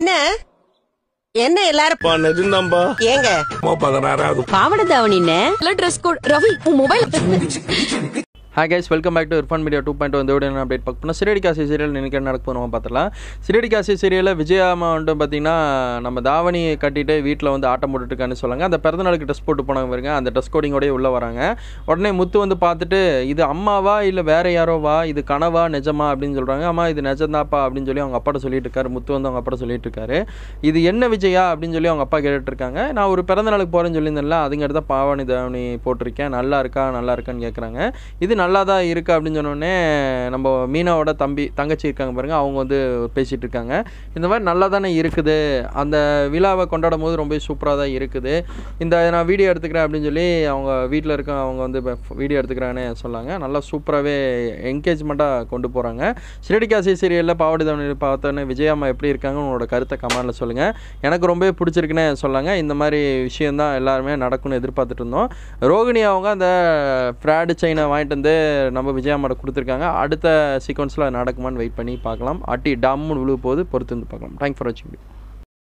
என்ன என்ன எல்லாரும் நிஜம்தான்பா ஏங்க 16வது பாவட தாவணின்னு ட்ரெஸ் கோட் ரவி உன் mobile hi guys welcome back to Irfan media 2.0 இந்த வீடியோ அப்டேட் பார்க்க போனால் சிறடி காசி சீரியல் நினைக்க நடக்க போகிறோம் பார்த்துலாம். சிறடி காசி சீரியலில் விஜயா அம்மா வந்துட்டு பார்த்திங்கன்னா நம்ம தாவணி கட்டிட்டு வீட்டில் வந்து ஆட்டம் போட்டுருக்கான்னு சொல்லாங்க. அந்த பிறந்தநாளுக்கு ட்ரெஸ் போட்டு போனாங்க பாருங்க, அந்த ட்ரெஸ் கோடிங்கோடய உள்ளே வராங்க. உடனே முத்து வந்து பார்த்துட்டு இது அம்மாவா இல்லை வேறு யாரோ வா, இது கனவா நிஜமா அப்படின்னு சொல்கிறாங்க. அம்மா இது நிஜந்தாப்பா அப்படின்னு சொல்லி அவங்க அப்பாட்ட சொல்லிட்டு இருக்காரு. முத்து வந்து அவங்க அப்பாட்ட சொல்லிட்டு இருக்காரு. இது என்ன விஜயா அப்படின்னு சொல்லி அவங்க அப்பா கேட்டுட்ருக்காங்க. நான் ஒரு பிறந்தநாளுக்கு போகிறேன்னு சொல்லியிருந்தேன்ல, அதுங்கிறத பாவாணி தாவணி போட்டிருக்கேன், நல்லா இருக்கான்னு கேட்குறாங்க. இது நல்லா தான் இருக்குது அப்படின்னு சொன்னோடனே நம்ம மீனாவோட தங்கச்சி இருக்காங்க பாருங்கள், அவங்க வந்து பேசிகிட்டு இருக்காங்க. இந்த மாதிரி நல்லா தானே இருக்குது, அந்த விழாவை கொண்டாடும் போது ரொம்ப சூப்பராக தான் இருக்குது, இந்த நான் வீடியோ எடுத்துக்கிறேன் அப்படின்னு சொல்லி அவங்க வீட்டில் இருக்க அவங்க வந்து வீடியோ எடுத்துக்கிறான்னு சொல்லாங்க. நல்லா சூப்பராகவே என்கேஜ்மெண்ட்டாக கொண்டு போகிறாங்க. சிறடி காசி சீரியலில் பாவாடி தாவணி பார்த்தோன்னே விஜயாம்மா எப்படி இருக்காங்க உங்களோட கருத்தை கமெண்டில் சொல்லுங்கள். எனக்கு ரொம்ப பிடிச்சிருக்குன்னு சொல்லாங்க. இந்த மாதிரி விஷயந்தான் எல்லாருமே நடக்கும்னு எதிர்பார்த்துட்டு இருந்தோம். ரோகிணி அவங்க அந்த ஃப்ராடு செயினை வாங்கிட்டு வந்து நம்ம விஜயாம்மாட கொடுத்துருக்காங்க. அடுத்த சீக்வன்ஸில் நடக்குமான்னு வெயிட் பண்ணி பார்க்கலாம். அட்டி டம்முன்னு விழுவு போது பொறுத்து வந்து பார்க்கலாம். தேங்க்ஸ் ஃபார் வாட்சிங்.